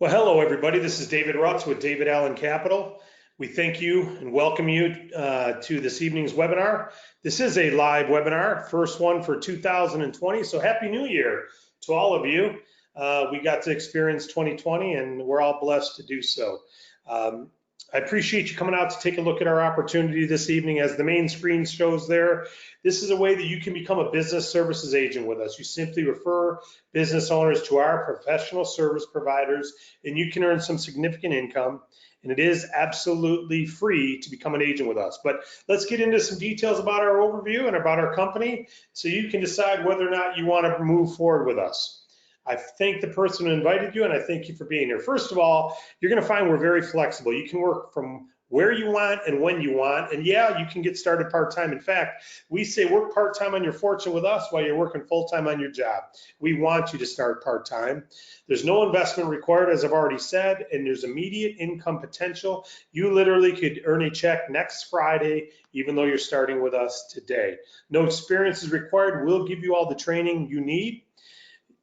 Well, hello, everybody. This is David Rutz with David Allen Capital. We thank you and welcome you to this evening's webinar. This is a live webinar, first one for 2020, so Happy New Year to all of you. We got to experience 2020 and we're all blessed to do so. I appreciate you coming out to take a look at our opportunity this evening. As the main screen shows there, this is a way that you can become a business services agent with us. You simply refer business owners to our professional service providers and you can earn some significant income. And it is absolutely free to become an agent with us. But let's get into some details about our overview and about our company so you can decide whether or not you want to move forward with us. I thank the person who invited you and I thank you for being here. First of all, you're going to find we're very flexible. You can work from where you want and when you want. And yeah, you can get started part-time. In fact, we say work part-time on your fortune with us while you're working full-time on your job. We want you to start part-time. There's no investment required, as I've already said, and there's immediate income potential. You literally could earn a check next Friday, even though you're starting with us today. No experience is required. We'll give you all the training you need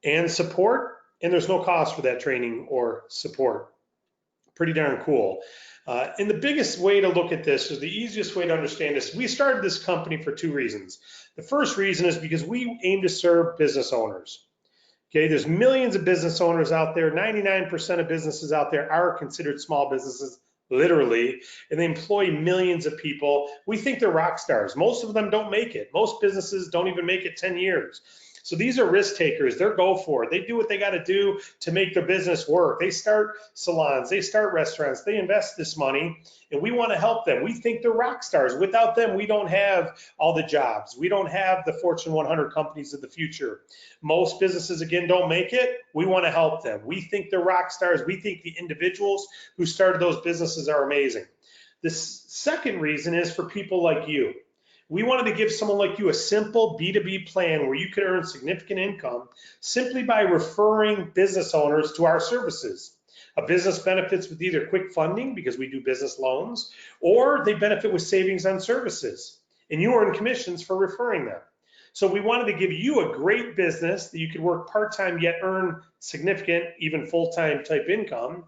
and support, and there's no cost for that training or support. Pretty darn cool. And the biggest way to look at this, is the easiest way to understand this, we started this company for two reasons. The first reason is because we aim to serve business owners. Okay, there's millions of business owners out there. 99% of businesses out there are considered small businesses, literally, and they employ millions of people. We think they're rock stars. Most of them don't make it. Most businesses don't even make it 10 years. So these are risk takers. They're go for it. They do what they got to do to make their business work. They start salons, they start restaurants, they invest this money, and we want to help them. We think they're rock stars. Without them, we don't have all the jobs. We don't have the Fortune 100 companies of the future. Most businesses, again, don't make it. We want to help them. We think they're rock stars. We think the individuals who started those businesses are amazing. The second reason is for people like you. We wanted to give someone like you a simple B2B plan where you could earn significant income simply by referring business owners to our services. A business benefits with either quick funding, because we do business loans, or they benefit with savings on services, and you earn commissions for referring them. So we wanted to give you a great business that you could work part-time yet earn significant, even full-time type income,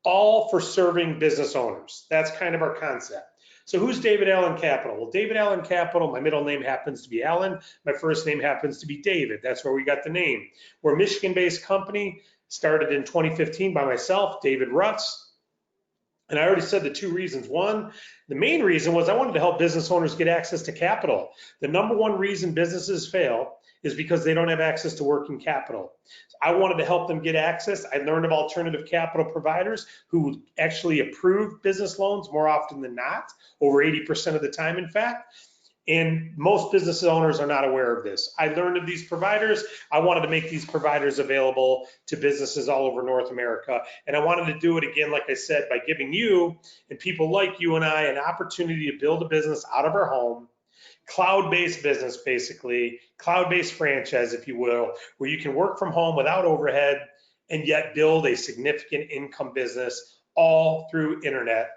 all for serving business owners. That's kind of our concept. So who's David Allen Capital? Well, David Allen Capital, my middle name happens to be Allen. My first name happens to be David. That's where we got the name. We're a Michigan-based company, started in 2015 by myself, David Rutz. And I already said the two reasons. One, the main reason was I wanted to help business owners get access to capital. The number one reason businesses fail is because they don't have access to working capital. I wanted to help them get access. I learned of alternative capital providers who actually approve business loans more often than not, over 80% of the time, in fact. And most business owners are not aware of this. I learned of these providers. I wanted to make these providers available to businesses all over North America. And I wanted to do it again, like I said, by giving you and people like you and I an opportunity to build a business out of our home, cloud-based business, basically, cloud-based franchise, if you will, where you can work from home without overhead and yet build a significant income business all through internet.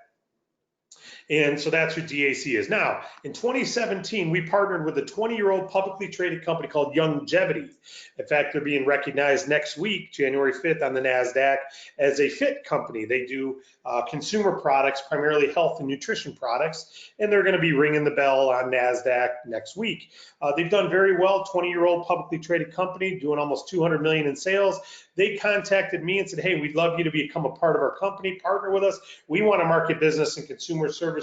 And so that's what DAC is. Now, in 2017, we partnered with a 20-year-old publicly traded company called Longevity. In fact, they're being recognized next week, January 5th, on the NASDAQ as a fit company. They do consumer products, primarily health and nutrition products, and they're going to be ringing the bell on NASDAQ next week. They've done very well, 20-year-old publicly traded company, doing almost $200 million in sales. They contacted me and said, hey, we'd love you to become a part of our company, partner with us. We want to market business and consumer services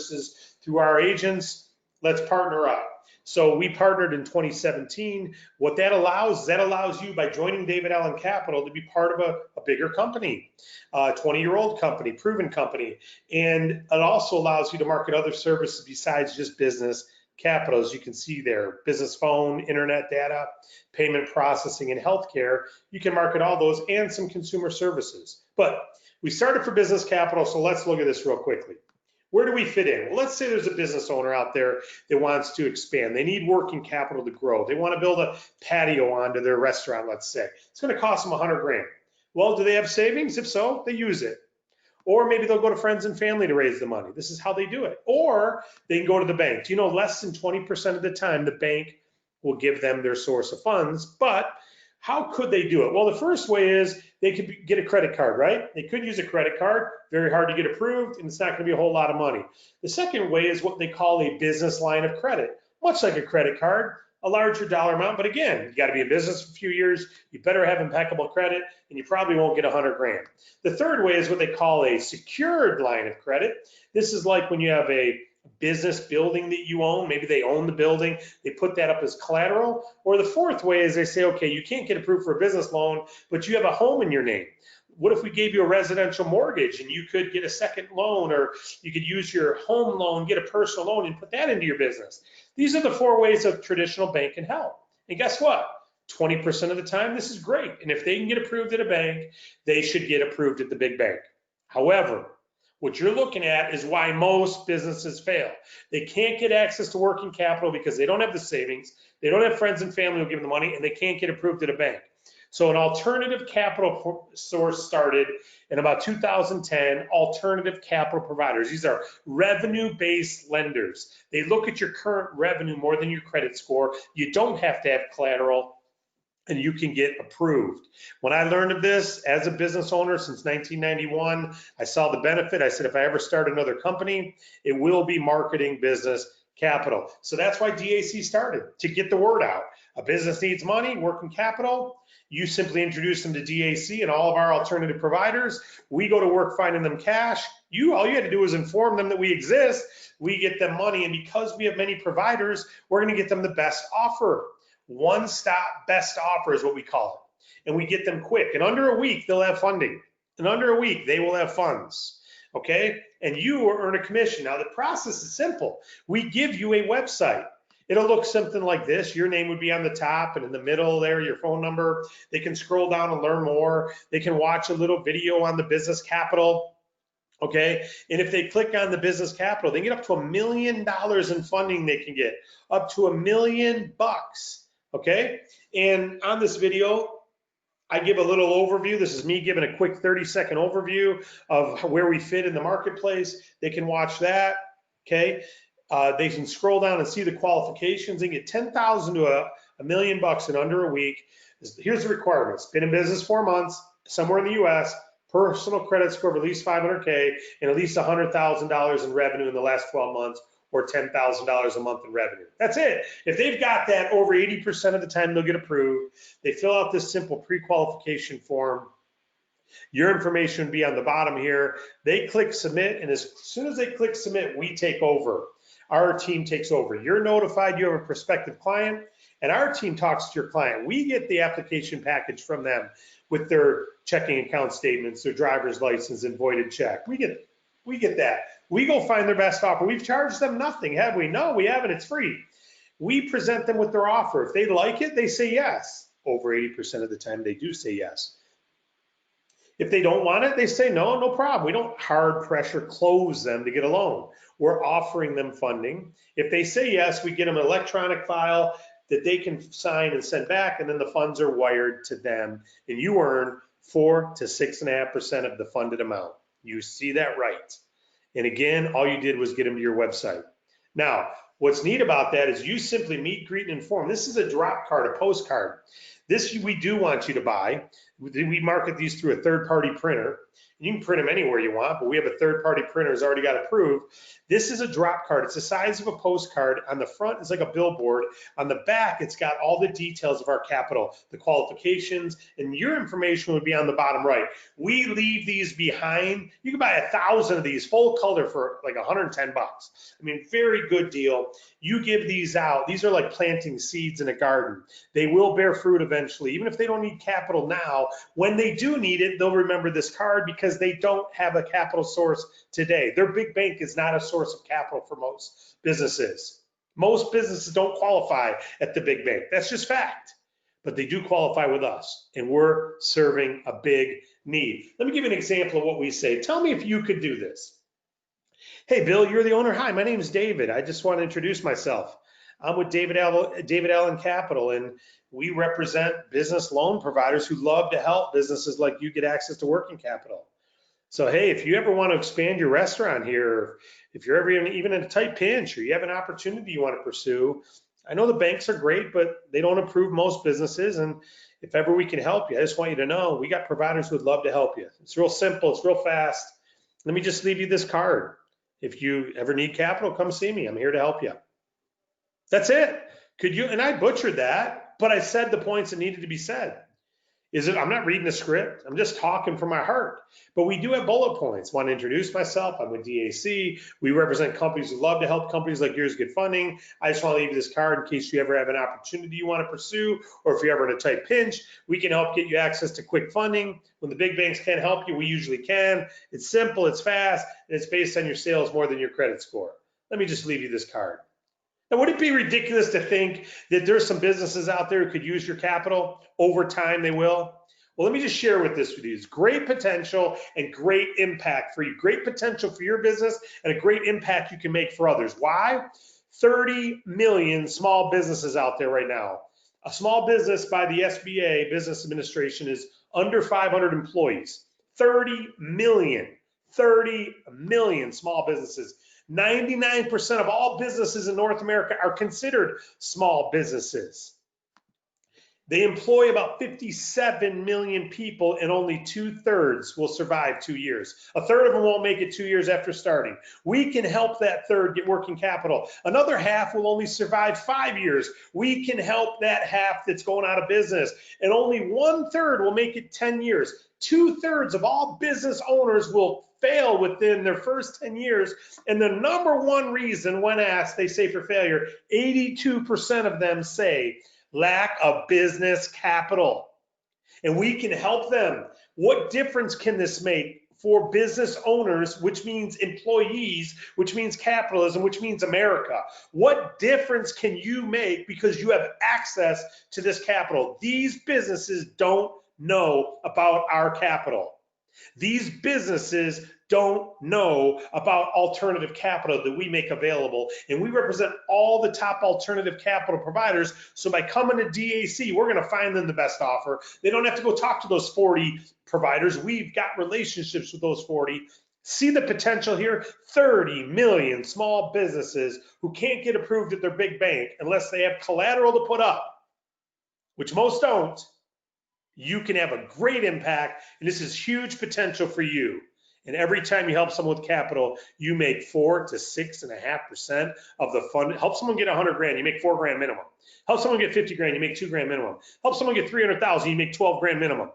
through our agents. Let's partner up. So we partnered in 2017. What that allows you, by joining David Allen Capital, to be part of a bigger company, a 20-year-old company, proven company. And it also allows you to market other services besides just business capital, as you can see there, business phone, internet data, payment processing, and healthcare. You can market all those and some consumer services. But we started for business capital, so let's look at this real quickly. Where do we fit in? Well, let's say there's a business owner out there that wants to expand. They need working capital to grow. They want to build a patio onto their restaurant, let's say. It's going to cost them 100 grand. Well, do they have savings? If so, they use it. Or maybe they'll go to friends and family to raise the money. This is how they do it. Or they can go to the bank. You know, less than 20% of the time, the bank will give them their source of funds. But how could they do it? Well, the first way is they could get a credit card, right? They could use a credit card, very hard to get approved, and it's not going to be a whole lot of money. The second way is what they call a business line of credit, much like a credit card, a larger dollar amount. But again, you got to be in business for a few years. You better have impeccable credit, and you probably won't get 100 grand. The third way is what they call a secured line of credit. This is like when you have a business building that you own, maybe they own the building, they put that up as collateral. Or the fourth way is they say, okay, you can't get approved for a business loan, but you have a home in your name. What if we gave you a residential mortgage and you could get a second loan, or you could use your home loan, get a personal loan and put that into your business? These are the four ways a traditional bank can help. And guess what? 20% of the time, this is great. And if they can get approved at a bank, they should get approved at the big bank. However, what you're looking at is why most businesses fail. They can't get access to working capital because they don't have the savings, they don't have friends and family who give them the money, and they can't get approved at a bank. So an alternative capital source started in about 2010, alternative capital providers. These are revenue-based lenders. They look at your current revenue more than your credit score. You don't have to have collateral, and you can get approved. When I learned of this as a business owner since 1991, I saw the benefit. I said, if I ever start another company, it will be marketing business capital. So that's why DAC started, to get the word out. A business needs money, working capital. You simply introduce them to DAC and all of our alternative providers. We go to work finding them cash. All you had to do is inform them that we exist. We get them money, and because we have many providers, we're going to get them the best offer. One-stop best offer is what we call it. And we get them quick. In under a week, they'll have funding. In under a week, they will have funds. Okay? And you will earn a commission. Now, the process is simple. We give you a website. It'll look something like this. Your name would be on the top, and in the middle there, your phone number. They can scroll down and learn more. They can watch a little video on the business capital. Okay, and if they click on the business capital, they get up to $1 million in funding they can get, up to $1 million. Okay, and on this video, I give a little overview. This is me giving a quick 30-second overview of where we fit in the marketplace. They can watch that. Okay, they can scroll down and see the qualifications. They get $10,000 to $1 million in under a week. Here's the requirements: been in business 4 months, somewhere in the U.S., personal credit score of at least 500K, and at least $100,000 in revenue in the last 12 months, or $10,000 a month in revenue. That's it. If they've got that, over 80% of the time they'll get approved. They fill out this simple pre-qualification form. Your information would be on the bottom here. They click submit, and as soon as they click submit, we take over. Our team takes over. You're notified you have a prospective client, and our team talks to your client. We get the application package from them with their checking account statements, their driver's license, and voided check. We get that. We go find their best offer. We've charged them nothing, have we? No, we haven't. It's free. We present them with their offer. If they like it, they say yes. Over 80% of the time, they do say yes. If they don't want it, they say no, no problem. We don't hard pressure close them to get a loan. We're offering them funding. If they say yes, we get them an electronic file that they can sign and send back, and then the funds are wired to them, and you earn 4 to 6.5% of the funded amount. You see that right. And again, all you did was get them to your website. Now, what's neat about that is you simply meet, greet, and inform. This is a drop card, a postcard. This we do want you to buy. We market these through a third-party printer. You can print them anywhere you want, but we have a third-party printer that's already got approved. This is a drop card. It's the size of a postcard. On the front, it's like a billboard. On the back, it's got all the details of our capital, the qualifications, and your information would be on the bottom right. We leave these behind. You can buy 1,000 of these full color for like 110 bucks. I mean, very good deal. You give these out. These are like planting seeds in a garden. They will bear fruit eventually. Even if they don't need capital now, when they do need it, they'll remember this card because they don't have a capital source today. Their big bank is not a source of capital for most businesses. Most businesses don't qualify at the big bank. That's just fact. But they do qualify with us, and we're serving a big need. Let me give you an example of what we say. Tell me if you could do this. Hey, Bill, you're the owner. Hi, my name is David. I just want to introduce myself. I'm with David Allen Capital, and we represent business loan providers who love to help businesses like you get access to working capital. So, hey, if you ever want to expand your restaurant here, if you're ever even in a tight pinch or you have an opportunity you want to pursue, I know the banks are great, but they don't approve most businesses. And if ever we can help you, I just want you to know we got providers who would love to help you. It's real simple. It's real fast. Let me just leave you this card. If you ever need capital, come see me. I'm here to help you. That's it. Could you, and I butchered that, but I said the points that needed to be said. I'm not reading a script. I'm just talking from my heart. But we do have bullet points. Want to introduce myself? I'm with DAC. We represent companies who love to help companies like yours get funding. I just want to leave you this card in case you ever have an opportunity you want to pursue, or if you're ever in a tight pinch, we can help get you access to quick funding. When the big banks can't help you, we usually can. It's simple, it's fast, and it's based on your sales more than your credit score. Let me just leave you this card. Now, would it be ridiculous to think that there's some businesses out there who could use your capital? Over time, they will. Well, let me just share with this with you. It's great potential and great impact for you. Great potential for your business and a great impact you can make for others. Why? 30 million small businesses out there right now. A small business by the SBA, Business Administration, is under 500 employees. 30 million small businesses. 99% of all businesses in North America are considered small businesses. They employ about 57 million people, and only 2/3 will survive 2 years. A third of them won't make it 2 years after starting. We can help that third get working capital. Another half will only survive 5 years. We can help that half that's going out of business. And only 1/3 will make it 10 years. 2/3 of all business owners will fail within their first 10 years. And the number one reason when asked, they say for failure, 82% of them say lack of business capital. And we can help them. What difference can this make for business owners, which means employees, which means capitalism, which means America? What difference can you make because you have access to this capital? These businesses don't know about our capital. These businesses don't know about alternative capital that we make available, and we represent all the top alternative capital providers. So by coming to DAC, we're going to find them the best offer. They don't have to go talk to those 40 providers. We've got relationships with those 40. See the potential here? 30 million small businesses who can't get approved at their big bank unless they have collateral to put up, which most don't. You can have a great impact, and this is huge potential for you. And every time you help someone with capital, you make 4 to 6.5% of the fund. Help someone get 100 grand, you make 4 grand minimum. Help someone get 50 grand, you make 2 grand minimum. Help someone get 300,000, you make 12 grand minimum.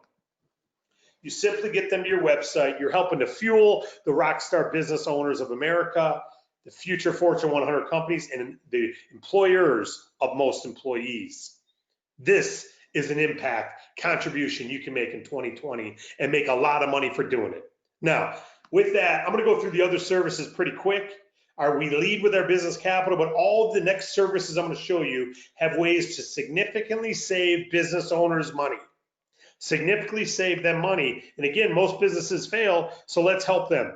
You simply get them to your website. You're helping to fuel the rock star business owners of America, the future Fortune 100 companies, and the employers of most employees. This is an impact contribution you can make in 2020 and make a lot of money for doing it. Now, with that, I'm going to go through the other services pretty quick. We lead with our business capital, but all of the next services I'm going to show you have ways to significantly save business owners money. Significantly save them money. And again, most businesses fail, so let's help them.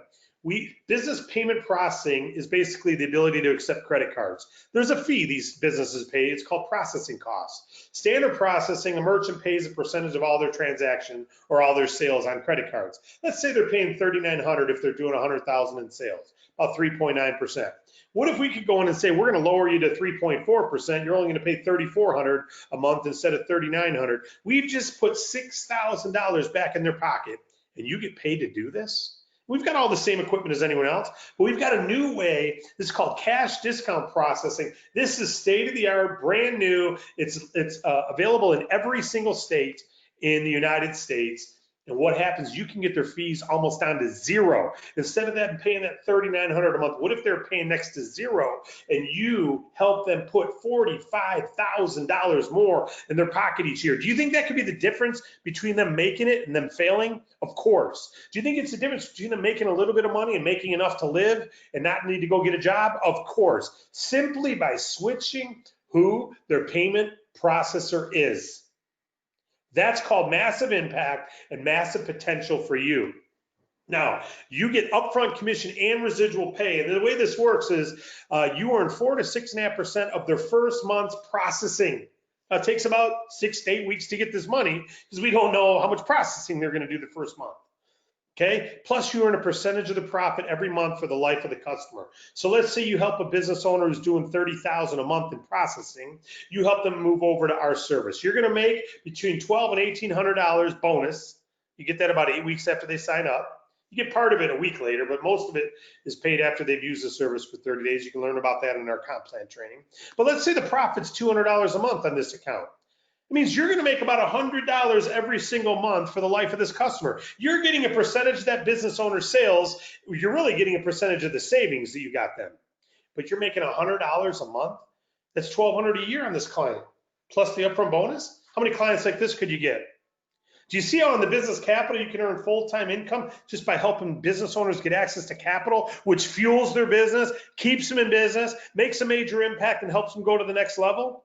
Business payment processing is basically the ability to accept credit cards. There's a fee these businesses pay. It's called processing costs. Standard processing, a merchant pays a percentage of all their transaction or all their sales on credit cards. Let's say they're paying $3,900 if they're doing $100,000 in sales, about 3.9%. What if we could go in and say, we're going to lower you to 3.4%. You're only going to pay $3,400 a month instead of $3,900. We've just put $6,000 back in their pocket, and you get paid to do this? We've got all the same equipment as anyone else, but we've got a new way. This is called cash discount processing. This is state-of-the-art, brand new. It's available in every single state in the United States. And what happens, you can get their fees almost down to zero. Instead of that paying that $3,900 a month, what if they're paying next to zero and you help them put $45,000 more in their pocket each year? Do you think that could be the difference between them making it and them failing? Of course. Do you think it's the difference between them making a little bit of money and making enough to live and not need to go get a job? Of course. Simply by switching who their payment processor is. That's called massive impact and massive potential for you. Now, you get upfront commission and residual pay. And the way this works is you earn 4 to 6.5% of their first month's processing. It takes about 6 to 8 weeks to get this money because we don't know how much processing they're going to do the first month. Okay, plus you earn a percentage of the profit every month for the life of the customer. So let's say you help a business owner who's doing $30,000 a month in processing. You help them move over to our service. You're going to make between $1,200 and $1,800 bonus. You get that about 8 weeks after they sign up. You get part of it a week later, but most of it is paid after they've used the service for 30 days. You can learn about that in our comp plan training. But let's say the profit's $200 a month on this account. It means you're going to make about $100 every single month for the life of this customer. You're getting a percentage of that business owner's sales. You're really getting a percentage of the savings that you got them. But you're making $100 a month. That's $1,200 a year on this client, plus the upfront bonus. How many clients like this could you get? Do you see how in the business capital you can earn full-time income just by helping business owners get access to capital, which fuels their business, keeps them in business, makes a major impact, and helps them go to the next level?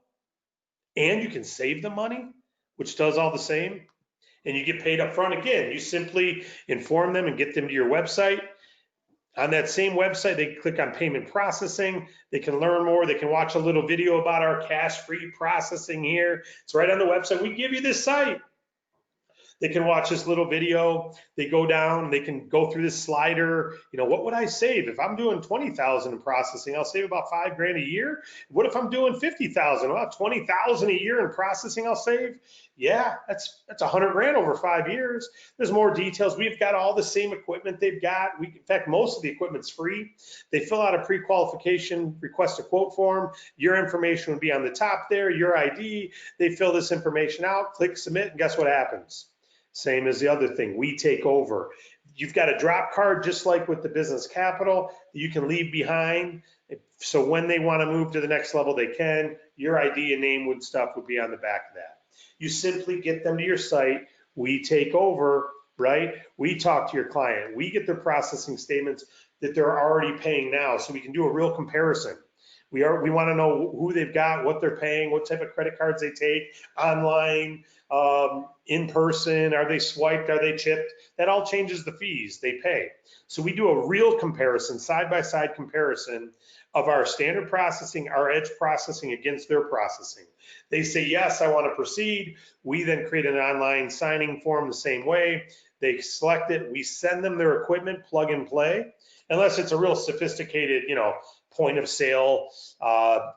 And you can save them money, which does all the same. And you get paid up front again. You simply inform them and get them to your website. On that same website, they click on payment processing. They can learn more. They can watch a little video about our cash-free processing here. It's right on the website. We give you this site. They can watch this little video. They go down, they can go through this slider. You know, what would I save? If I'm doing 20,000 in processing, I'll save about $5,000 a year. What if I'm doing 50,000? Well, 20,000 a year in processing I'll save. Yeah, that's $100,000 over 5 years. There's more details. We've got all the same equipment they've got. In fact, most of the equipment's free. They fill out a pre-qualification request a quote form. Your information would be on the top there, your ID. They fill this information out, click submit, and guess what happens? Same as the other thing, we take over. You've got a drop card just like with the business capital that you can leave behind. So when they want to move to the next level, they can. Your ID and name and stuff would be on the back of that. You simply get them to your site. We take over, right? We talk to your client. We get their processing statements that they're already paying now, so we can do a real comparison. We want to know who they've got, what they're paying, what type of credit cards they take, online, in person, are they swiped, are they chipped? That all changes the fees they pay. So we do a real comparison, side-by-side comparison of our standard processing, our edge processing against their processing. They say, yes, I want to proceed. We then create an online signing form the same way. They select it. We send them their equipment, plug and play, unless it's a real sophisticated, point of sale,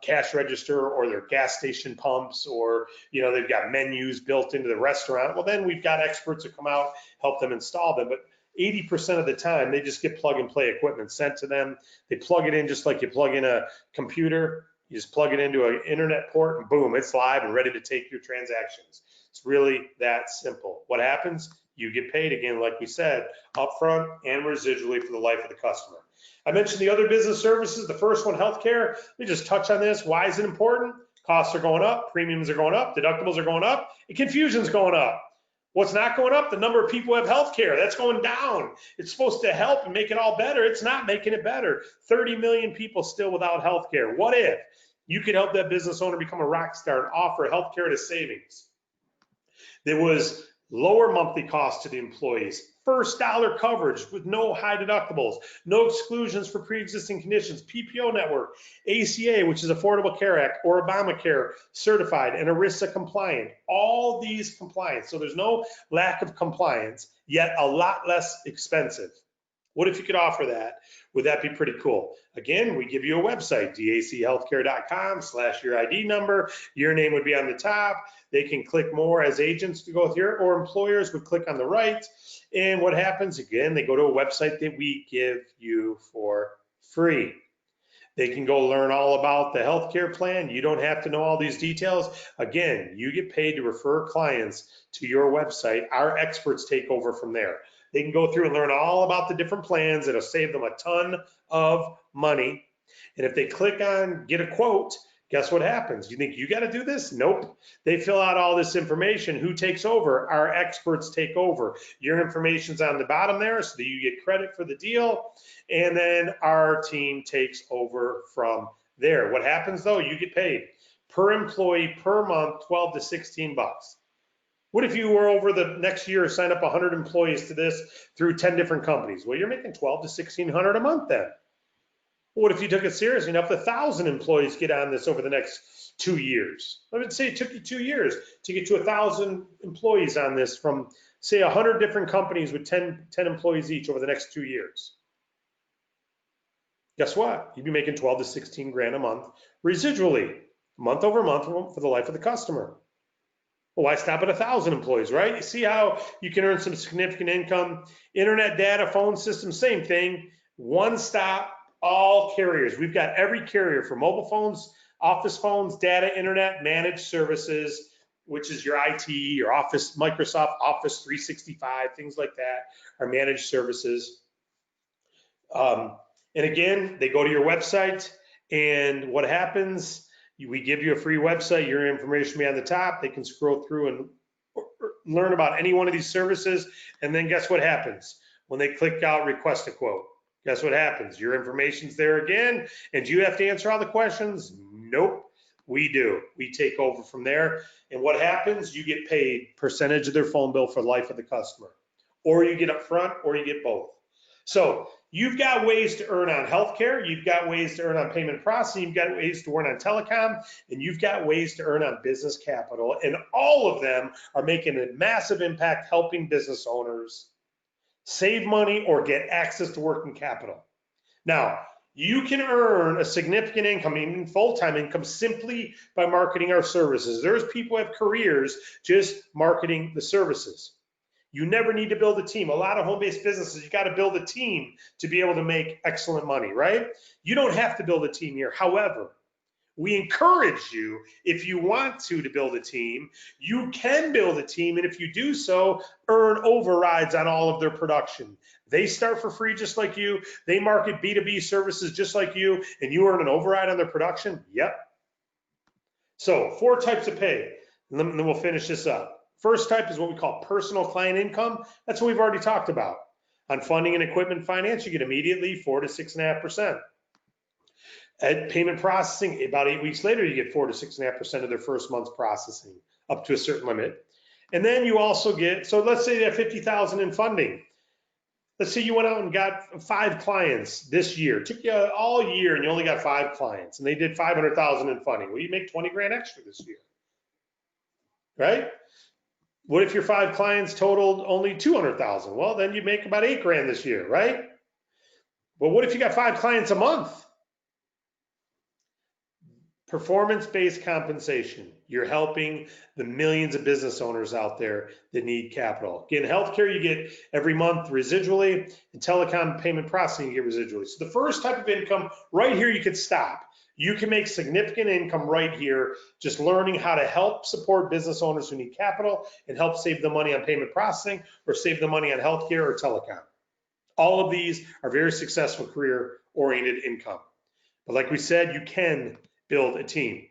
cash register, or their gas station pumps, or they've got menus built into the restaurant. Well, then we've got experts that come out, help them install them. But 80% of the time, they just get plug and play equipment sent to them. They plug it in just like you plug in a computer. You just plug it into an internet port, and boom, it's live and ready to take your transactions. It's really that simple. What happens? You get paid again, like we said, upfront and residually for the life of the customer. I mentioned the other business services. The first one, healthcare. Let me just touch on this. Why is it important? Costs are going up, premiums are going up, deductibles are going up, and confusion's going up. What's not going up? The number of people who have healthcare. That's going down. It's supposed to help and make it all better. It's not making it better. 30 million people still without healthcare. What if you could help that business owner become a rock star and offer healthcare to savings? There was lower monthly costs to the employees, first dollar coverage with no high deductibles, no exclusions for pre-existing conditions, PPO network, ACA, which is Affordable Care Act, or Obamacare certified, and ERISA compliant. All these compliance. So there's no lack of compliance, yet a lot less expensive. What if you could offer that? Would that be pretty cool? Again, we give you a website, dachhealthcare.com/your ID number. Your name would be on the top. They can click more as agents to go here, or employers would click on the right. And what happens? Again, they go to a website that we give you for free. They can go learn all about the healthcare plan. You don't have to know all these details. Again, you get paid to refer clients to your website. Our experts take over from there. They can go through and learn all about the different plans. It'll save them a ton of money. And if they click on get a quote, guess what happens? You think you got to do this? Nope. They fill out all this information. Who takes over? Our experts take over. Your information's on the bottom there, so that you get credit for the deal. And then our team takes over from there. What happens though? You get paid per employee per month, 12 to 16 bucks. What if you were over the next year, sign up 100 employees to this through 10 different companies? Well, you're making 12 to 1600 a month then. What if you took it seriously enough, 1,000 employees get on this over the next 2 years? I would say it took you 2 years to get to 1,000 employees on this from say 100 different companies with 10 employees each over the next 2 years. Guess what? You'd be making 12 to 16 grand a month residually, month over month for the life of the customer. Well, why stop at 1,000 employees, right? You see how you can earn some significant income. Internet, data, phone system, same thing. One stop, all carriers. We've got every carrier for mobile phones, office phones, data, internet, managed services, which is your IT, your Office, Microsoft Office 365, things like that are managed services. And again, they go to your website, and what happens? We give you a free website, your information will be on the top. They can scroll through and learn about any one of these services. And then guess what happens? When they click out request a quote, guess what happens? Your information's there again. And do you have to answer all the questions? Nope, we do. We take over from there. And what happens? You get paid percentage of their phone bill for the life of the customer. Or you get upfront, or you get both. So you've got ways to earn on healthcare, you've got ways to earn on payment processing, you've got ways to earn on telecom, and you've got ways to earn on business capital. And all of them are making a massive impact helping business owners save money or get access to working capital. Now, you can earn a significant income, even full-time income, simply by marketing our services. There's people who have careers just marketing the services. You never need to build a team. A lot of home-based businesses, you got to build a team to be able to make excellent money, right? You don't have to build a team here. However, we encourage you, if you want to build a team, you can build a team, and if you do so, earn overrides on all of their production. They start for free just like you. They market B2B services just like you, and you earn an override on their production? Yep. So 4 types of pay, and then we'll finish this up. First type is what we call personal client income. That's what we've already talked about. On funding and equipment finance, you get immediately 4 to 6.5%. At payment processing, about 8 weeks later, you get 4 to 6.5% of their first month's processing, up to a certain limit. And then you also get, so let's say they have 50,000 in funding. Let's say you went out and got 5 clients this year. It took you all year and you only got 5 clients, and they did 500,000 in funding. Well, you make 20 grand extra this year, right? What if your 5 clients totaled only 200,000? Well, then you make about 8 grand this year, right? Well, what if you got 5 clients a month? Performance-based compensation. You're helping the millions of business owners out there that need capital. Again, healthcare, you get every month residually, and telecom payment processing, you get residually. So the first type of income, right here, you could stop. You can make significant income right here, just learning how to help support business owners who need capital and help save the money on payment processing or save the money on healthcare or telecom. All of these are very successful career-oriented income. But like we said, you can build a team.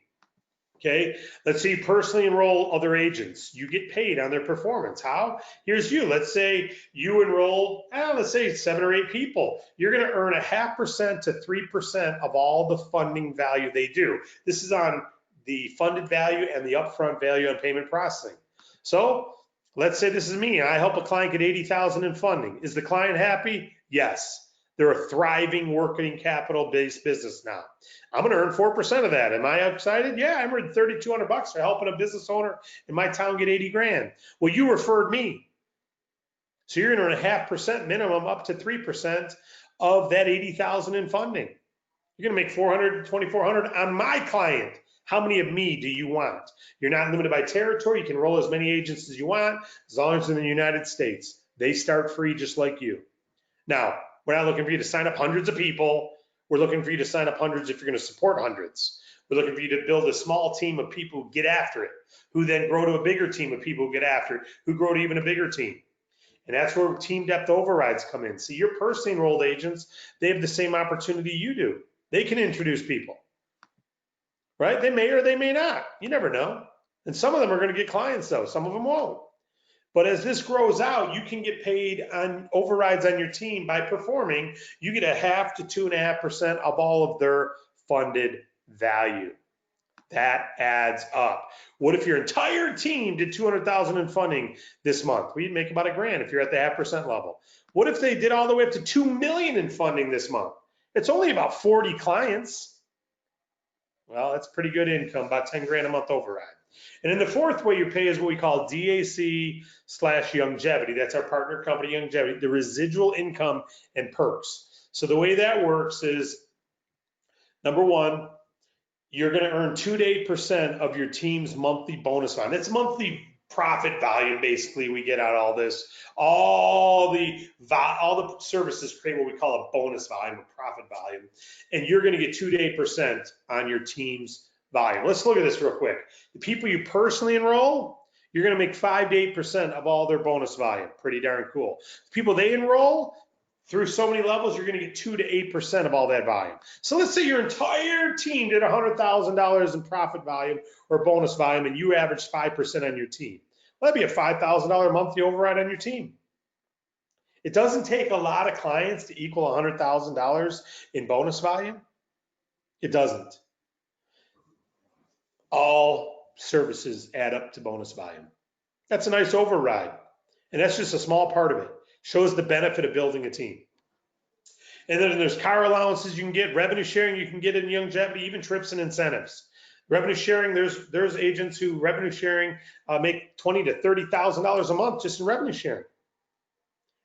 Okay, let's say you personally enroll other agents. You get paid on their performance. How? Here's you. Let's say you enroll, let's say 7 or 8 people. You're going to earn 0.5% to 3% of all the funding value they do. This is on the funded value and the upfront value on payment processing. So let's say this is me. I help a client get 80,000 in funding. Is the client happy? Yes. They're a thriving working capital-based business now. I'm going to earn 4% of that. Am I excited? Yeah, I'm earning $3,200 for helping a business owner in my town get 80 grand. Well, you referred me. So you're going to earn 0.5% minimum up to 3% of that 80,000 in funding. You're going to make $400, $2,400 on my client. How many of me do you want? You're not limited by territory. You can enroll as many agents as you want, as long as they're in the United States. They start free just like you. Now, we're not looking for you to sign up hundreds of people. We're looking for you to sign up hundreds if you're going to support hundreds. We're looking for you to build a small team of people who get after it, who then grow to a bigger team of people who get after it, who grow to even a bigger team. And that's where team depth overrides come in. See, your personally enrolled agents, they have the same opportunity you do. They can introduce people, right? They may or they may not. You never know. And some of them are going to get clients though. Some of them won't. But as this grows out, you can get paid on overrides on your team by performing. You get 0.5% to 2.5% of all of their funded value. That adds up. What if your entire team did 200,000 in funding this month? Well, you'd make about $1 grand if you're at the 0.5% level. What if they did all the way up to 2 million in funding this month? It's only about 40 clients. Well, that's pretty good income, about 10 grand a month override. And then the fourth way you pay is what we call DAC/longevity. That's our partner company, Longevity, the residual income and perks. So the way that works is, number one, you're going to earn 2 to 8% of your team's monthly bonus volume. That's monthly profit volume, basically. We get out all this, all the services create what we call a bonus volume, a profit volume, and you're going to get 2 to 8% on your team's volume. Let's look at this real quick. The people you personally enroll, you're going to make 5 to 8% of all their bonus volume. Pretty darn cool. The people they enroll, through so many levels, you're going to get 2 to 8% of all that volume. So let's say your entire team did $100,000 in profit volume or bonus volume, and you averaged 5% on your team. Well, that'd be a $5,000 monthly override on your team. It doesn't take a lot of clients to equal $100,000 in bonus volume. It doesn't. All services add up to bonus volume. That's a nice override. And that's just a small part of it. Shows the benefit of building a team. And then there's car allowances you can get, revenue sharing you can get in longevity, even trips and incentives. Revenue sharing, there's agents who revenue sharing make $20,000 to $30,000 a month just in revenue sharing.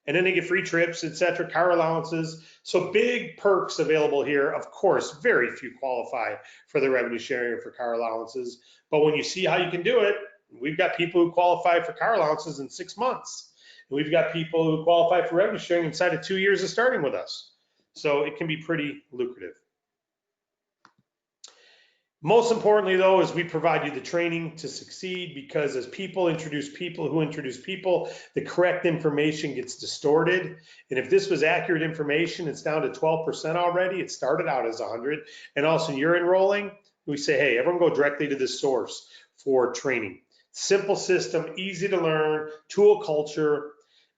And then they get free trips, etc., car allowances. So big perks available here. Of course, very few qualify for the revenue sharing or for car allowances. But when you see how you can do it, we've got people who qualify for car allowances in 6 months. We've got people who qualify for revenue sharing inside of 2 years of starting with us. So it can be pretty lucrative. Most importantly, though, is we provide you the training to succeed, because as people introduce people who introduce people, the correct information gets distorted. And if this was accurate information, it's down to 12% already. It started out as 100. And also you're enrolling, we say, hey, everyone go directly to this source for training. Simple system, easy to learn, tool culture,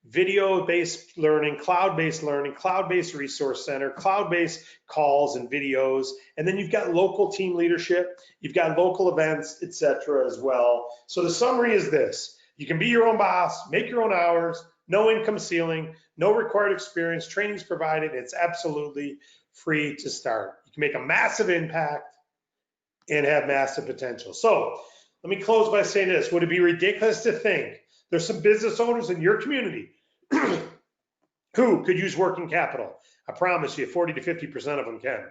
video-based learning, cloud-based resource center, cloud-based calls and videos, and then you've got local team leadership, you've got local events, etc. as well. So the summary is this: you can be your own boss, make your own hours, no income ceiling, no required experience, training's provided, it's absolutely free to start. You can make a massive impact and have massive potential. So let me close by saying this: would it be ridiculous to think there's some business owners in your community who could use working capital? I promise you 40 to 50% of them can.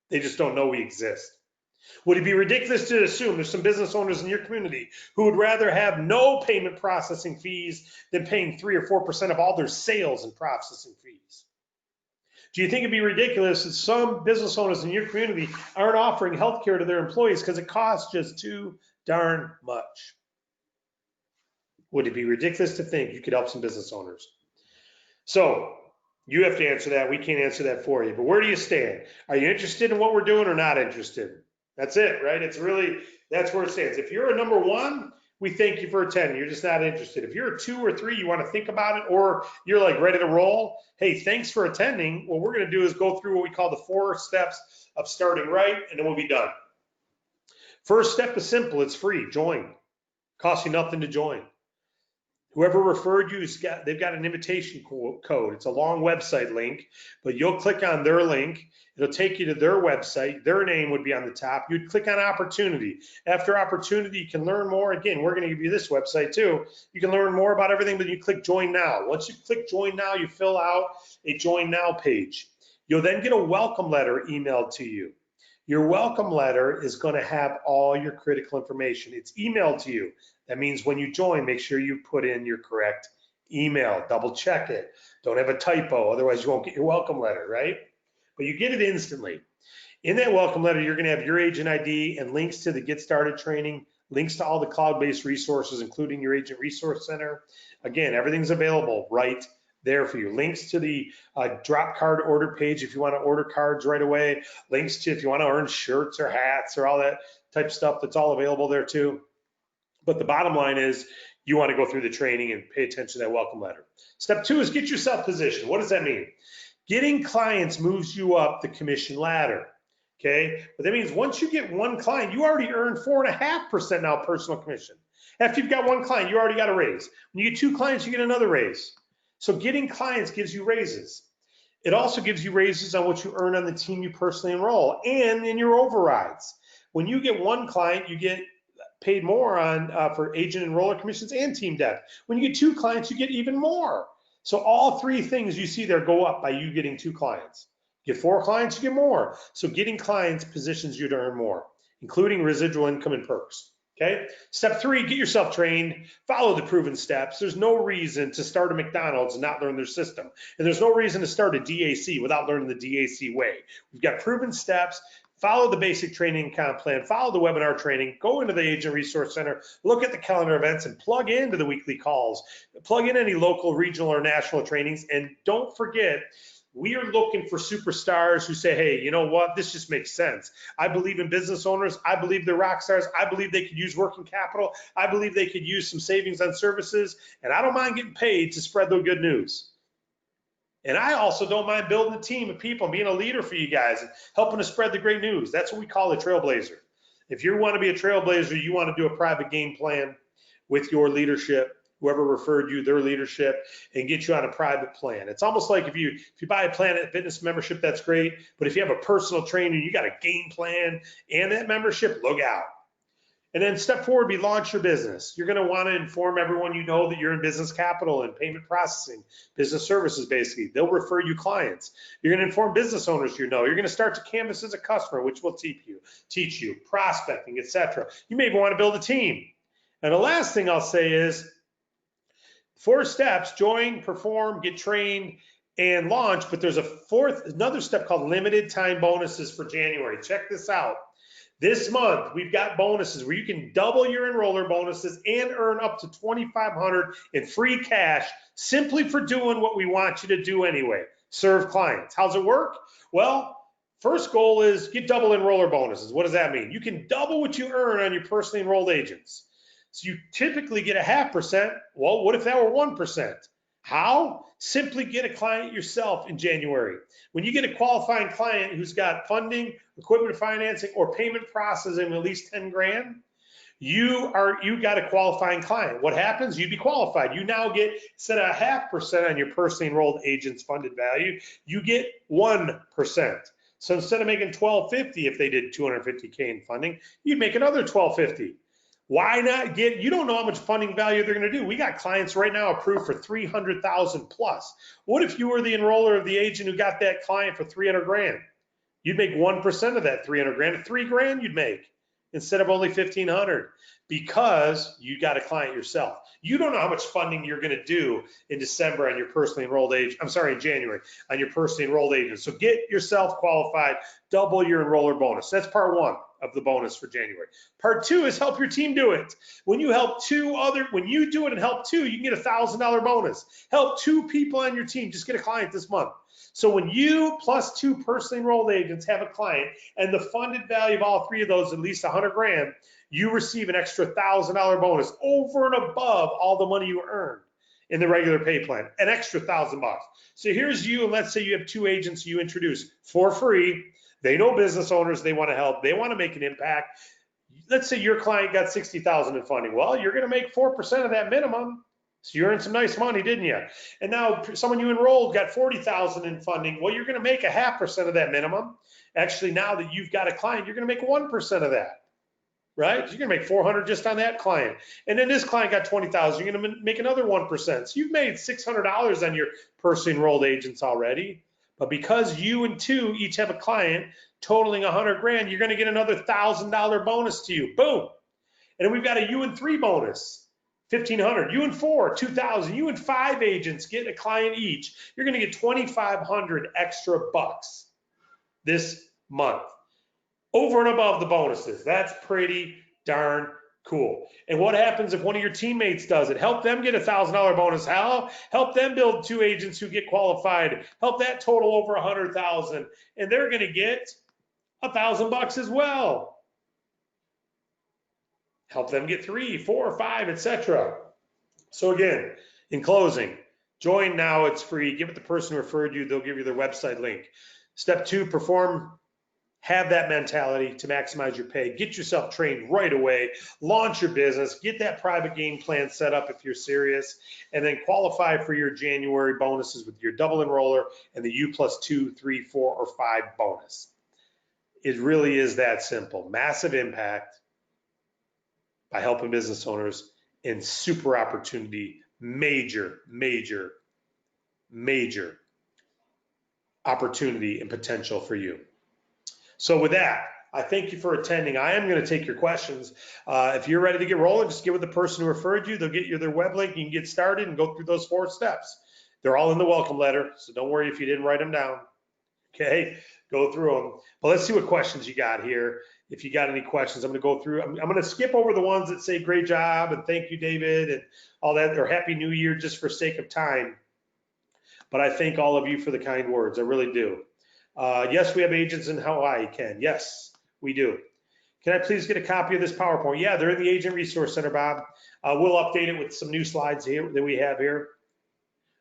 They just don't know we exist. Would it be ridiculous to assume there's some business owners in your community who would rather have no payment processing fees than paying 3 or 4% of all their sales and processing fees? Do you think it'd be ridiculous that some business owners in your community aren't offering health care to their employees because it costs just too darn much? Would it be ridiculous to think you could help some business owners? So you have to answer that. We can't answer that for you. But where do you stand? Are you interested in what we're doing or not interested? That's it, right? It's really, that's where it stands. If you're a number 1, we thank you for attending. You're just not interested. If you're a 2 or 3, you want to think about it, or you're like ready to roll, hey, thanks for attending. What we're going to do is go through what we call the 4 steps of starting right, and then we'll be done. First step is simple. It's free. Join. Costs you nothing to join. Whoever referred you, they've got an invitation code. It's a long website link, but you'll click on their link. It'll take you to their website. Their name would be on the top. You'd click on opportunity. After opportunity, you can learn more. Again, we're going to give you this website too. You can learn more about everything, but you click join now. Once you click join now, you fill out a join now page. You'll then get a welcome letter emailed to you. Your welcome letter is going to have all your critical information. It's emailed to you. That means when you join, make sure you put in your correct email. Double check it. Don't have a typo, otherwise you won't get your welcome letter, right? But you get it instantly. In that welcome letter, you're going to have your agent ID and links to the Get Started training, links to all the cloud-based resources, including your agent resource center. Again, everything's available right there for you. Links to the drop card order page if you want to order cards right away. Links to if you want to earn shirts or hats or all that type of stuff, that's all available there too. But the bottom line is you want to go through the training and pay attention to that welcome letter. Step 2 is get yourself positioned. What does that mean? Getting clients moves you up the commission ladder. Okay, but that means once you get 1 client, you already earn 4.5% now personal commission. After you've got 1 client, you already got a raise. When you get 2 clients, you get another raise. So getting clients gives you raises. It also gives you raises on what you earn on the team you personally enroll and in your overrides. When you get 1 client, you get paid more on for agent enroller commissions and team depth. When you get 2 clients, you get even more. So all 3 things you see there go up by you getting 2 clients. Get 4 clients, you get more. So getting clients positions you to earn more, including residual income and perks. Okay. Step 3, get yourself trained, follow the proven steps. There's no reason to start a McDonald's and not learn their system. And there's no reason to start a DAC without learning the DAC way. We've got proven steps. Follow the basic training and comp plan, follow the webinar training, go into the Agent Resource Center, look at the calendar events and plug into the weekly calls, plug in any local, regional, or national trainings. And don't forget, we are looking for superstars who say, hey, you know what, this just makes sense. I believe in business owners. I believe they're rock stars. I believe they could use working capital. I believe they could use some savings on services. And I don't mind getting paid to spread the good news. And I also don't mind building a team of people and being a leader for you guys and helping to spread the great news. That's what we call a trailblazer. If you want to be a trailblazer, you want to do a private game plan with your leadership, whoever referred you, their leadership, and get you on a private plan. It's almost like if you buy a Planet Fitness membership, that's great. But if you have a personal trainer, you got a game plan and that membership, look out. And then step 4 would be launch your business. You're going to want to inform everyone you know that you're in business capital and payment processing, business services, basically. They'll refer you clients. You're going to inform business owners you know. You're going to start to canvas as a customer, which will teach you prospecting, etc. You may even want to build a team. And the last thing I'll say is 4 steps: join, perform, get trained, and launch. But there's another step called limited time bonuses for January. Check this out. This month, we've got bonuses where you can double your enroller bonuses and earn up to $2,500 in free cash simply for doing what we want you to do anyway, serve clients. How's it work? Well, first goal is get double enroller bonuses. What does that mean? You can double what you earn on your personally enrolled agents. So you typically get a 0.5%. Well, what if that were 1%? How? Simply get a client yourself in January. When you get a qualifying client who's got funding, equipment financing, or payment processing of at least 10 grand, you got a qualifying client. What happens? You'd be qualified. You now get, instead of a 0.5% on your personally enrolled agent's funded value, you get 1%. So instead of making $1,250 if they did $250K in funding, you'd make another $1,250. Why not get, you don't know how much funding value they're going to do. We got clients right now approved for 300,000 plus. What if you were the enroller of the agent who got that client for 300 grand? You'd make 1% of that 300 grand, 3 grand you'd make instead of only 1,500 because you got a client yourself. You don't know how much funding you're going to do in December on your personally enrolled agent. I'm sorry, in January on your personally enrolled agent. So get yourself qualified, double your enroller bonus. That's part 1 of the bonus for January. Part 2 is help your team do it. When you do it and help 2, you can get a $1,000 bonus. Help 2 people on your team, just get a client this month. So when you plus 2 personally enrolled agents have a client and the funded value of all 3 of those at least 100 grand, you receive an extra $1,000 bonus over and above all the money you earned in the regular pay plan, an extra $1,000. So here's you, and let's say you have 2 agents you introduce for free. They know business owners, they want to help, they want to make an impact. Let's say your client got 60,000 in funding. Well, you're going to make 4% of that minimum. So you earned some nice money, didn't you? And now someone you enrolled got 40,000 in funding. Well, you're going to make a 0.5% of that minimum. Actually, now that you've got a client, you're going to make 1% of that, right? You're going to make 400 just on that client. And then this client got 20,000. You're going to make another 1%. So you've made $600 on your personally enrolled agents already. But because you and 2 each have a client totaling 100 grand, you're going to get another $1,000 bonus to you. Boom. And then we've got a you and 3 bonus, 1,500. You and 4, 2,000. You and 5 agents get a client each. You're going to get 2,500 extra bucks this month over and above the bonuses. That's pretty darn cool. And what happens if one of your teammates does it? Help them get a $1,000 bonus. How? Help them build 2 agents who get qualified. Help that total over 100,000, and they're going to get $1,000 as well. Help them get 3, 4, 5, etc. So again, in closing, join now. It's free. Give it the person who referred you. They'll give you their website link. Step 2, perform. Have that mentality to maximize your pay. Get yourself trained right away. Launch your business. Get that private game plan set up if you're serious. And then qualify for your January bonuses with your double enroller and the U plus 2, 3, 4, or 5 bonus. It really is that simple. Massive impact. by helping business owners and super opportunity, major, major, major opportunity and potential for you. So with that, I thank you for attending. I am going to take your questions. If you're ready to get rolling, just get with the person who referred you. They'll get you their web link. You can get started and go through those 4 steps. They're all in the welcome letter, so don't worry if you didn't write them down. Okay, go through them. But let's see what questions you got here. If you got any questions, I'm going to go through. I'm going to skip over the ones that say great job and thank you, David, and all that, or Happy New Year just for sake of time. But I thank all of you for the kind words. I really do. Yes, we have agents in Hawaii, Ken. Yes, we do. Can I please get a copy of this PowerPoint? Yeah, they're in the Agent Resource Center, Bob. We'll update it with some new slides here that we have here.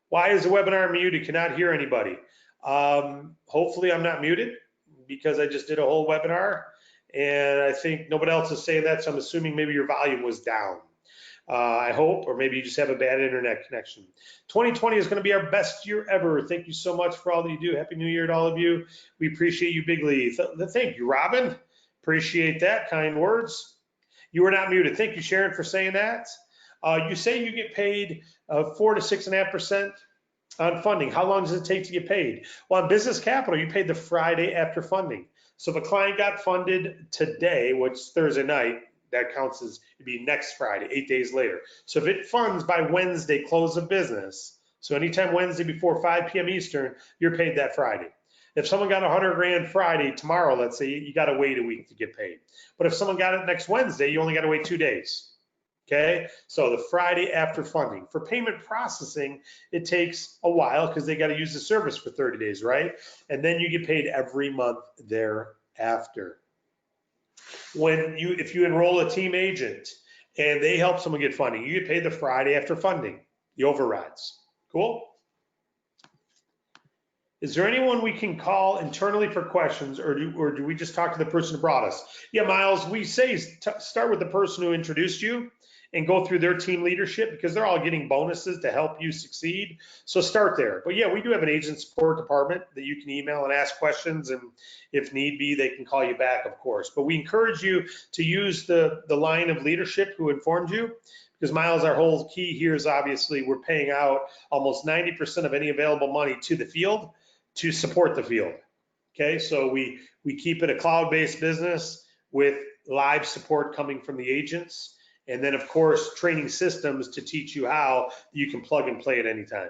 Why is the webinar muted? Cannot hear anybody. Hopefully I'm not muted because I just did a whole webinar and I think nobody else is saying that, so I'm assuming maybe your volume was down. I hope, or maybe you just have a bad internet connection. 2020 is going to be our best year ever. Thank you so much for all that you do. Happy New Year to all of you. We appreciate you bigly. Thank you, Robin. Appreciate that. Kind words. You were not muted. Thank you, Sharon, for saying that. You say you get paid 4 to 6.5% on funding. How long does it take to get paid? Well, on business capital, you paid the Friday after funding. So if a client got funded today, which is Thursday night, that counts as it'd be next Friday, 8 days later. So if it funds by Wednesday, close of business, so anytime Wednesday before 5 p.m. Eastern, you're paid that Friday. If someone got 100 grand Friday, tomorrow, let's say, you got to wait a week to get paid. But if someone got it next Wednesday, you only got to wait 2 days. Okay, so the Friday after funding. For payment processing, it takes a while because they got to use the service for 30 days, right? And then you get paid every month thereafter. If you enroll a team agent and they help someone get funding, you get paid the Friday after funding, the overrides. Cool? Is there anyone we can call internally for questions, or do we just talk to the person who brought us? Yeah, Miles, we say start with the person who introduced you and go through their team leadership because they're all getting bonuses to help you succeed. So start there. But yeah, we do have an agent support department that you can email and ask questions, and if need be, they can call you back, of course. But we encourage you to use the line of leadership who informed you, because Miles, our whole key here is obviously we're paying out almost 90% of any available money to the field to support the field. Okay, so we keep it a cloud-based business with live support coming from the agents. And then, of course, training systems to teach you how you can plug and play at any time.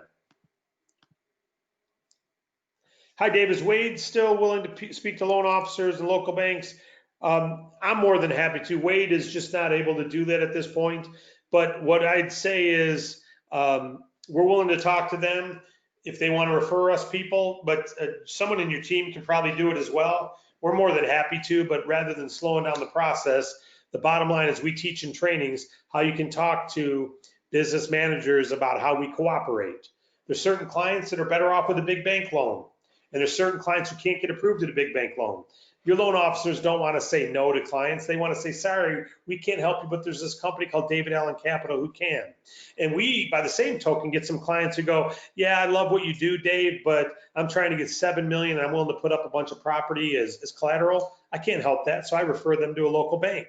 Hi, Dave. Is Wade still willing to speak to loan officers and local banks? I'm more than happy to. Wade is just not able to do that at this point. But what I'd say is we're willing to talk to them if they want to refer us people. But someone in your team can probably do it as well. We're more than happy to, but rather than slowing down the process, the bottom line is we teach in trainings how you can talk to business managers about how we cooperate. There's certain clients that are better off with a big bank loan, and there's certain clients who can't get approved at a big bank loan. Your loan officers don't want to say no to clients. They want to say, sorry, we can't help you, but there's this company called David Allen Capital who can. And we, by the same token, get some clients who go, yeah, I love what you do, Dave, but I'm trying to get $7 million and I'm willing to put up a bunch of property as collateral. I can't help that, so I refer them to a local bank.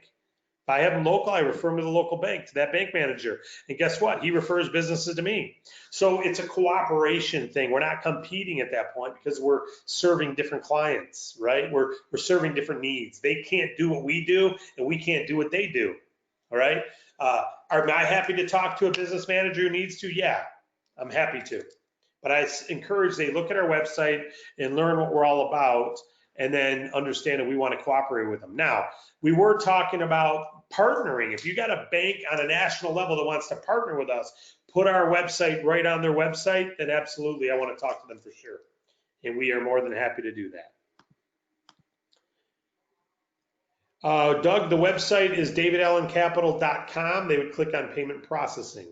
If I have them local, I refer them to the local bank, to that bank manager. And guess what? He refers businesses to me. So it's a cooperation thing. We're not competing at that point because we're serving different clients, right? We're serving different needs. They can't do what we do, and we can't do what they do, all right? Am I happy to talk to a business manager who needs to? Yeah, I'm happy to. But I encourage they look at our website and learn what we're all about, and then understand that we want to cooperate with them. Now, we were talking about partnering. If you got a bank on a national level that wants to partner with us, put our website right on their website, then absolutely, I want to talk to them for sure. And we are more than happy to do that. Doug, the website is davidallencapital.com. They would click on payment processing.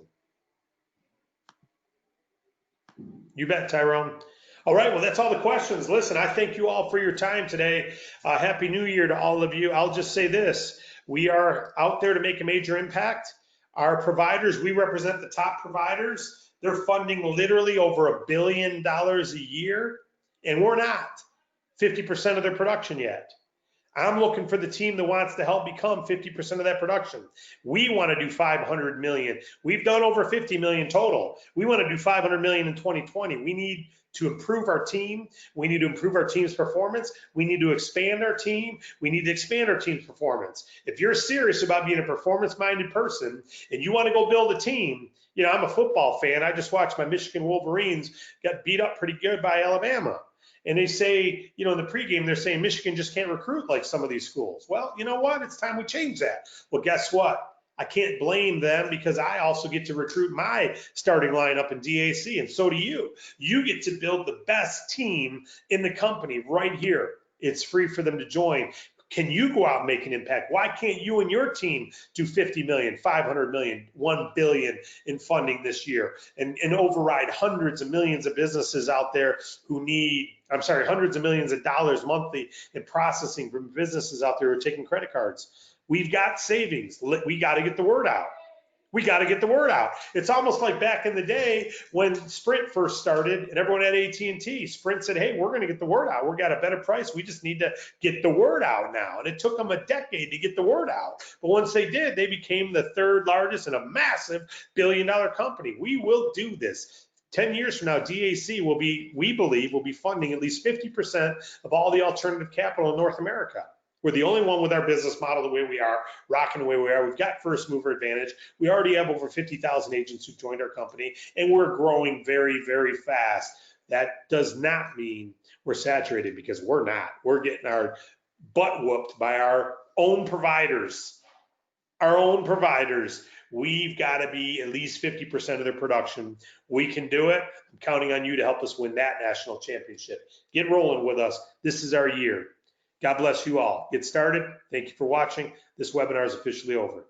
You bet, Tyrone. All right, well, that's all the questions. Listen, I thank you all for your time today. Happy New Year to all of you. I'll just say this. We are out there to make a major impact. Our providers, we represent the top providers. They're funding literally over $1 billion a year, and we're not 50% of their production yet. I'm looking for the team that wants to help become 50% of that production. We want to do 500 million. We've done over 50 million total. We want to do 500 million in 2020. We need to improve our team. We need to improve our team's performance. We need to expand our team. We need to expand our team's performance. If you're serious about being a performance-minded person and you want to go build a team, you know, I'm a football fan. I just watched my Michigan Wolverines get beat up pretty good by Alabama. And they say, you know, in the pregame, they're saying Michigan just can't recruit like some of these schools. Well, you know what? It's time we change that. Well, guess what? I can't blame them because I also get to recruit my starting lineup in DAC, and so do you. You get to build the best team in the company right here. It's free for them to join. Can you go out and make an impact? Why can't you and your team do 50 million, 500 million, 1 billion in funding this year and override hundreds of millions of businesses out there who need, hundreds of millions of dollars monthly in processing from businesses out there who are taking credit cards? We've got savings. We got to get the word out. We got to get the word out. It's almost like back in the day when Sprint first started and everyone had AT&T. Sprint said, hey, we're going to get the word out. We've got a better price. We just need to get the word out now. And it took them a decade to get the word out. But once they did, they became the third largest and a massive billion-dollar company. We will do this. 10 years from now, DAC will be, we believe, will be funding at least 50% of all the alternative capital in North America. We're the only one with our business model the way we are, rocking the way we are. We've got first mover advantage. We already have over 50,000 agents who joined our company, and we're growing very, very fast. That does not mean we're saturated, because we're not. We're getting our butt whooped by our own providers. Our own providers. We've got to be at least 50% of their production. We can do it. I'm counting on you to help us win that national championship. Get rolling with us. This is our year. God bless you all. Get started. Thank you for watching. This webinar is officially over.